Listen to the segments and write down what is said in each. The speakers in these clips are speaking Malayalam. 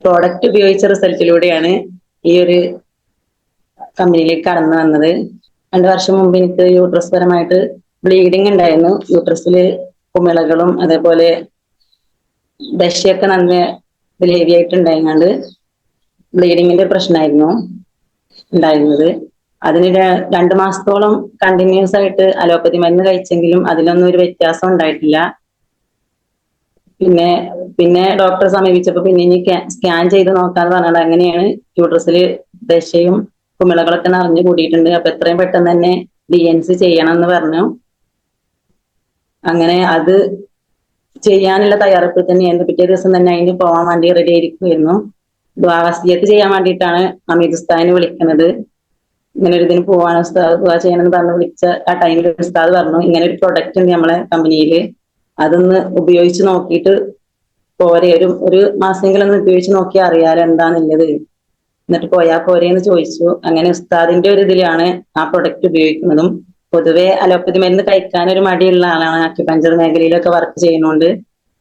പ്രോഡക്റ്റ് ഉപയോഗിച്ച റിസൾട്ടിലൂടെയാണ് ഈ ഒരു കമ്പനിയിലേക്ക് കടന്നു വന്നത്. 2 വർഷം മുമ്പ് എനിക്ക് യൂട്രസ് പരമായിട്ട് ബ്ലീഡിങ് ഉണ്ടായിരുന്നു. യൂട്രസിൽ കുമിളകളും അതേപോലെ ദശയൊക്കെ നല്ല ഹെവി ആയിട്ട് ഉണ്ടായിരുന്നത് ബ്ലീഡിങ്ങിന്റെ പ്രശ്നമായിരുന്നു ഉണ്ടായിരുന്നത്. അതിന് 2 മാസത്തോളം കണ്ടിന്യൂസ് ആയിട്ട് അലോപ്പതി മരുന്ന് കഴിച്ചെങ്കിലും അതിലൊന്നും ഒരു വ്യത്യാസം ഉണ്ടായിട്ടില്ല. പിന്നെ ഡോക്ടറെ സമീപിച്ചപ്പോൾ പിന്നെ ഇനി സ്കാൻ ചെയ്ത് നോക്കാന്ന് പറഞ്ഞത് അങ്ങനെയാണ് യൂട്രസിൽ ദശയും കുമിളകളൊക്കെ നിറഞ്ഞു കൂടിയിട്ടുണ്ട്. അപ്പൊ എത്രയും പെട്ടെന്ന് തന്നെ DNC ചെയ്യണം എന്ന് പറഞ്ഞു. അങ്ങനെ അത് ചെയ്യാനുള്ള തയ്യാറെടുപ്പിൽ തന്നെയായിരുന്നു. പിറ്റേ ദിവസം തന്നെ അതിന് പോകാൻ വേണ്ടി റെഡി ആയിരിക്കുമായിരുന്നു. വസിയത്ത് ചെയ്യാൻ വേണ്ടിയിട്ടാണ് അമീദ് ഉസ്താദിനെ വിളിക്കുന്നത്. ഇങ്ങനെ ഒരു ഇതിന് പോവാണ് ഉസ്താദ് ദുആ ചെയ്യണമെന്ന് പറഞ്ഞ് വിളിച്ച ആ ടൈമിൽ ഉസ്താദ് പറഞ്ഞു ഇങ്ങനെ ഒരു പ്രൊഡക്റ്റ് ഉണ്ട് നമ്മളെ കമ്പനിയിൽ, അതൊന്ന് ഉപയോഗിച്ച് നോക്കിയിട്ട് പോരെ, ഒരു മാസമെങ്കിലും ഒന്ന് ഉപയോഗിച്ച് നോക്കി അറിയാലോ എന്താണുള്ളത്, എന്നിട്ട് പോയാൽ പോരെ എന്ന് ചോദിച്ചു. അങ്ങനെ ഉസ്താദിന്റെ ഒരു ഇതിലാണ് ആ പ്രൊഡക്റ്റ് ഉപയോഗിക്കുന്നതും. പൊതുവെ അലോപ്പതി മരുന്ന് കഴിക്കാൻ ഒരു മടിയുള്ള ആളാണ്. അക്യുപഞ്ചർ മേഖലയിലൊക്കെ വർക്ക് ചെയ്യുന്നതുകൊണ്ട്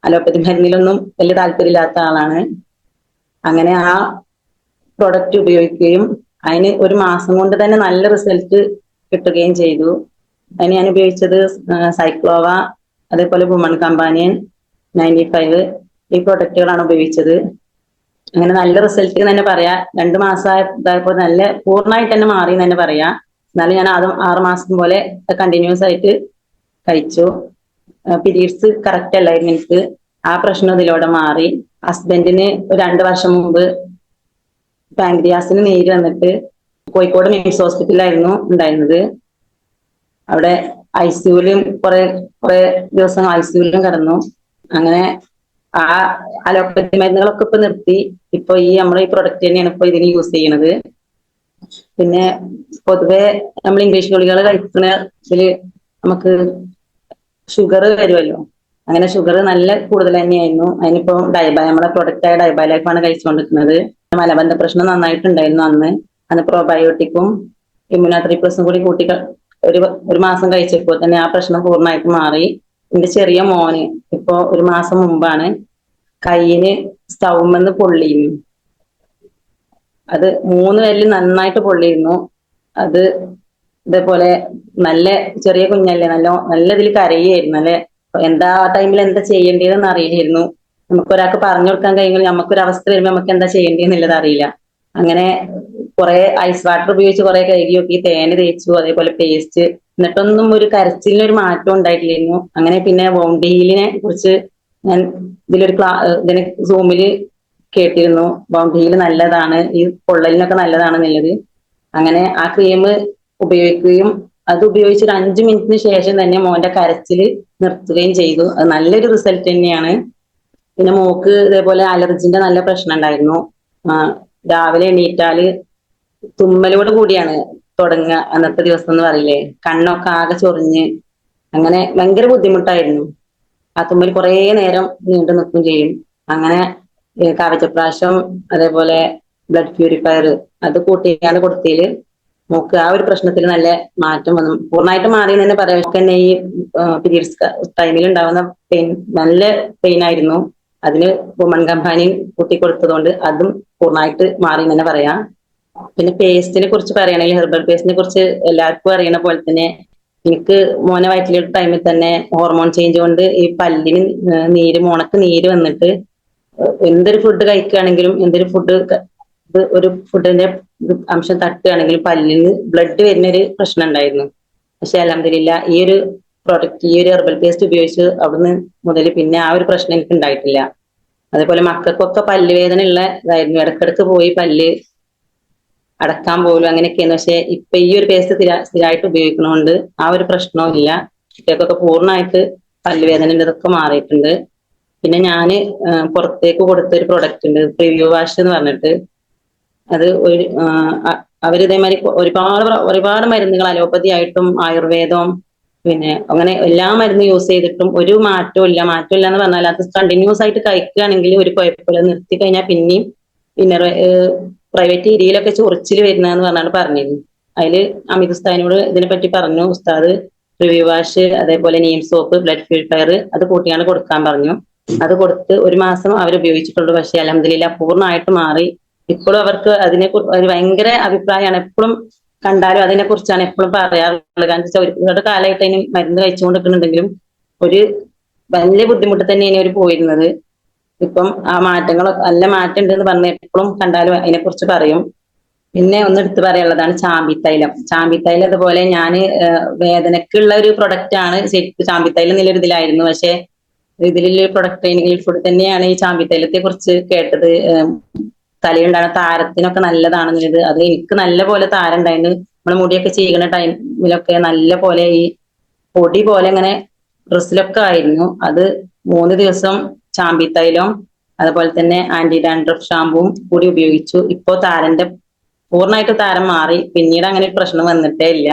അലോപ്പതി മരുന്നിലൊന്നും വലിയ താല്പര്യമില്ലാത്ത ആളാണ്. അങ്ങനെ ആ പ്രൊഡക്റ്റ് ഉപയോഗിക്കുകയും അതിന് 1 മാസം കൊണ്ട് തന്നെ നല്ല റിസൾട്ട് കിട്ടുകയും ചെയ്തു. അതിന് ഞാൻ ഉപയോഗിച്ചത് സൈക്ലോവ, അതേപോലെ വുമൺ കമ്പാനിയൻ 95 ഈ പ്രൊഡക്റ്റുകളാണ് ഉപയോഗിച്ചത്. അങ്ങനെ നല്ല റിസൾട്ട് തന്നെ പറയാം. 2 മാസമായപ്പോൾ നല്ല പൂർണ്ണമായിട്ട് തന്നെ മാറി എന്ന് തന്നെ പറയാം. എന്നാലും ഞാൻ 6 മാസം പോലെ കണ്ടിന്യൂസ് ആയിട്ട് കഴിച്ചു. പീരീഡ്സ് കറക്റ്റ് അല്ലായിരുന്നു എനിക്ക്. ആ പ്രശ്നം ഇതിലൂടെ മാറി. ഹസ്ബൻഡിന് 2 വർഷം മുമ്പ് പാൻക്രിയാസിന് നീര് വന്നിട്ട് കോഴിക്കോട് മിംസ് ഹോസ്പിറ്റലിലായിരുന്നു ഉണ്ടായിരുന്നത്. അവിടെ ICUവിലും കുറെ ദിവസം ICUവിലും കിടന്നു. അങ്ങനെ ആ അലോപ്പതി മരുന്നുകളൊക്കെ ഇപ്പൊ നിർത്തി. ഇപ്പൊ നമ്മൾ ഈ പ്രൊഡക്റ്റ് തന്നെയാണ് ഇപ്പൊ ഇതിന് യൂസ് ചെയ്യുന്നത്. പിന്നെ പൊതുവെ നമ്മൾ ഇംഗ്ലീഷ് ഗുളികൾ കഴിക്കുന്ന ഇതില് നമുക്ക് ഷുഗർ വരുമല്ലോ. അങ്ങനെ ഷുഗർ നല്ല കൂടുതൽ തന്നെയായിരുന്നു. അതിനിപ്പോ നമ്മളെ പ്രൊഡക്റ്റായ ഡൈബാലൈഫാണ് കഴിച്ചുകൊണ്ടിരിക്കുന്നത്. മലബന്ധ പ്രശ്നം നന്നായിട്ടുണ്ടായിരുന്നു അന്ന് പ്രോബയോട്ടിക്കും ഇമ്മ്യൂണോത്രിപ്ലസും കൂടി കൂട്ടി 1 മാസം കഴിച്ചപ്പോൾ തന്നെ ആ പ്രശ്നം പൂർണ്ണമായിട്ട് മാറി. എന്റെ ചെറിയ മോന് ഇപ്പൊ 1 മാസം മുമ്പാണ് കയ്യിന് സ്റ്റൗമെന്ന് പൊള്ളിയിരുന്നു. അത് 3 വിരലിൽ നന്നായിട്ട് പൊള്ളിയിരുന്നു. അത് ഇതേപോലെ നല്ല ചെറിയ കുഞ്ഞല്ലേ, നല്ല ഇതിൽ കരയായിരുന്നു. അല്ലെ എന്താ ആ ടൈമിൽ എന്താ ചെയ്യേണ്ടതെന്ന് അറിയില്ലായിരുന്നു. നമുക്കൊരാൾക്ക് പറഞ്ഞു കൊടുക്കാൻ കഴിയുമെങ്കിൽ നമുക്കൊരു അവസ്ഥ വരുമ്പോൾ നമുക്ക് എന്താ ചെയ്യേണ്ടതെന്നുള്ളത് അറിയില്ല. അങ്ങനെ കുറെ ഐസ് വാട്ടർ ഉപയോഗിച്ച് കുറെ കഴുകി നോക്കി, തേന് തേച്ചു, അതേപോലെ പേസ്റ്റ്, എന്നിട്ടൊന്നും ഒരു കരച്ചിലിനൊരു മാറ്റം ഉണ്ടായിട്ടില്ലായിരുന്നു. അങ്ങനെ പിന്നെ വൗണ്ട് ഹീലിനെ കുറിച്ച് ഞാൻ ഇതിന് സൂമില് കേട്ടിരുന്നു. വൗണ്ട് ഹീൽ നല്ലതാണ്, ഈ പൊള്ളലിനൊക്കെ നല്ലതാണെന്നുള്ളത്. അങ്ങനെ ആ ക്രീം ഉപയോഗിക്കുകയും അത് ഉപയോഗിച്ച് ഒരു 5 മിനിറ്റിന് ശേഷം തന്നെ മോന്റെ കരച്ചില് നിർത്തുകയും ചെയ്തു. അത് നല്ലൊരു റിസൾട്ട് തന്നെയാണ്. പിന്നെ മോക്ക് ഇതേപോലെ അലർജിന്റെ നല്ല പ്രശ്നം ഉണ്ടായിരുന്നു. രാവിലെ എണീറ്റാല് തുമ്മലോട് കൂടിയാണ് തുടങ്ങുക അന്നത്തെ ദിവസം എന്ന് പറയില്ലേ. കണ്ണൊക്കെ ആകെ ചൊറിഞ്ഞ് അങ്ങനെ ഭയങ്കര ബുദ്ധിമുട്ടായിരുന്നു. ആ തുമ്മൽ കുറേ നേരം നീണ്ടു നിൽക്കുകയും ചെയ്യും. അങ്ങനെ കവചപ്രാശം, അതേപോലെ ബ്ലഡ് പ്യൂരിഫയർ അത് കൂട്ടിയാണ് കൊടുത്തതില് മോക്ക് ആ ഒരു പ്രശ്നത്തിൽ നല്ല മാറ്റം വന്നു. പൂർണ്ണമായിട്ട് മാറിയെന്ന് തന്നെ പറയാം. തന്നെ ഈ പീരീഡ്സ് ടൈമിൽ ഉണ്ടാവുന്ന പെയിൻ നല്ല പെയിൻ ആയിരുന്നു. അതിന് വുമൺ കമ്പാനി കൂട്ടിക്കൊടുത്തതുകൊണ്ട് അതും പൂർണ്ണമായിട്ട് മാറി എന്ന് തന്നെ പറയാം. പിന്നെ പേസ്റ്റിനെ കുറിച്ച് പറയുകയാണെങ്കിൽ ഹെർബൽ പേസ്റ്റിനെ കുറിച്ച് എല്ലാവർക്കും അറിയണ പോലെ തന്നെ എനിക്ക് മോനെ വയറ്റിലുള്ള ടൈമിൽ തന്നെ ഹോർമോൺ ചേഞ്ച് കൊണ്ട് ഈ പല്ലിന് മോണക്ക് നീര് വന്നിട്ട് എന്തൊരു ഫുഡ് കഴിക്കുകയാണെങ്കിലും ഒരു ഫുഡിന്റെ അംശം തട്ടുകയാണെങ്കിലും പല്ലിന് ബ്ലഡ് വരുന്ന ഒരു പ്രശ്നം ഉണ്ടായിരുന്നു. പക്ഷെ അൽഹംദുലില്ലാ ഈ ഒരു പ്രോഡക്റ്റ്, ഈ ഒരു ഹെർബൽ പേസ്റ്റ് ഉപയോഗിച്ച് അവിടുന്ന് മുതൽ പിന്നെ ആ ഒരു പ്രശ്നം എനിക്ക് ഉണ്ടായിട്ടില്ല. അതേപോലെ മക്കൾക്കൊക്കെ പല്ലുവേദന ഉള്ള ഇതായിരുന്നു. ഇടക്കിടക്ക് പോയി പല്ല് അടക്കാൻ പോലും അങ്ങനെയൊക്കെയാണ്. പക്ഷെ ഇപ്പൊ ഈ ഒരു പേസ്റ്റ് സ്ഥിരമായിട്ട് ഉപയോഗിക്കുന്നതുകൊണ്ട് ആ ഒരു പ്രശ്നവും ഇല്ല. കുട്ടികൾക്കൊക്കെ പൂർണ്ണമായിട്ട് പല്ലുവേദനതൊക്കെ മാറിയിട്ടുണ്ട്. പിന്നെ ഞാന് പുറത്തേക്ക് കൊടുത്തൊരു പ്രൊഡക്റ്റ് ഉണ്ട്, പ്രിവ്യൂ വാഷ് എന്ന് പറഞ്ഞിട്ട്. അത് അവരിതേമാതിരി ഒരുപാട് മരുന്നുകൾ അലോപ്പതി ആയിട്ടും ആയുർവേദവും പിന്നെ അങ്ങനെ എല്ലാ മരുന്നും യൂസ് ചെയ്തിട്ടും ഒരു മാറ്റവും ഇല്ല എന്ന് പറഞ്ഞാൽ അത് കണ്ടിന്യൂസ് ആയിട്ട് കഴിക്കുകയാണെങ്കിൽ ഒരു കുഴപ്പമില്ല. നിർത്തി കഴിഞ്ഞാൽ പിന്നെ പ്രൈവറ്റ് ഏരിയയിലൊക്കെ ചൊറിച്ചിൽ വരുന്നതെന്ന് പറഞ്ഞാണ് പറഞ്ഞിരുന്നു. അതില് അമീദ് ഉസ്താദിനോട് ഇതിനെപ്പറ്റി പറഞ്ഞു. ഉസ്താദ് റിവ്യൂ വാഷ്, അതേപോലെ നീം സോപ്പ്, ബ്ലഡ് പ്യൂരിഫയർ അത് കൂട്ടിയാണ് കൊടുക്കാൻ പറഞ്ഞു. അത് കൊടുത്ത് ഒരു മാസം അവർ ഉപയോഗിച്ചിട്ടുള്ളൂ. പക്ഷെ അൽഹംദുലില്ലാ പൂർണ്ണമായിട്ട് മാറി. ഇപ്പോഴും അവർക്ക് ഒരു ഭയങ്കര അഭിപ്രായമാണ്. എപ്പോഴും കണ്ടാലും അതിനെ കുറിച്ചാണ് എപ്പോഴും പറയാറുള്ളത്. കാരണം വെച്ചാൽ ഒരുപാട് കാലമായിട്ട് അതിന് മരുന്ന് കഴിച്ചുകൊണ്ടിരിക്കുന്നുണ്ടെങ്കിലും ഒരു വലിയ ബുദ്ധിമുട്ട് തന്നെയാണ് അവർ പോയിരുന്നത്. ഇപ്പം ആ മാറ്റങ്ങൾ നല്ല മാറ്റം ഉണ്ടെന്ന് പറഞ്ഞ് എപ്പോഴും കണ്ടാലും അതിനെ കുറിച്ച് പറയും. പിന്നെ ഒന്ന് എടുത്തു പറയാനുള്ളതാണ് ചാമ്പിത്തൈലം. ചാമ്പിത്തൈലം അതുപോലെ ഞാൻ വേദനക്കുള്ള ഒരു പ്രൊഡക്റ്റ് ആണ് ശരിക്കും. ചാമ്പിത്തൈലം എന്നുള്ളൊരു ഇതിലായിരുന്നു. പക്ഷെ ഇതിലുള്ള പ്രൊഡക്റ്റ് ഫുഡ് തന്നെയാണ് ഈ ചാമ്പിത്തൈലത്തെ കുറിച്ച് കേട്ടത്. തലയുണ്ടാകുന്ന താരത്തിനൊക്കെ നല്ലതാണെന്നുള്ളത്. അത് എനിക്ക് നല്ല പോലെ താരം ഉണ്ടായിരുന്നു. നമ്മള് മുടിയൊക്കെ ചെയ്യുന്ന ടൈമിലൊക്കെ നല്ല പോലെ ഈ പൊടി പോലെ ഇങ്ങനെ ഡ്രസ്സിലൊക്കെ ആയിരുന്നു. അത് 3 ദിവസം ചാമ്പിത്തൈലം അതുപോലെ തന്നെ ആന്റി ഡാൻഡ്രഫ് ഷാമ്പുവും കൂടി ഉപയോഗിച്ചു. ഇപ്പോ പൂർണ്ണമായിട്ട് താരം മാറി. പിന്നീട് അങ്ങനെ ഒരു പ്രശ്നം വന്നിട്ടേ ഇല്ല.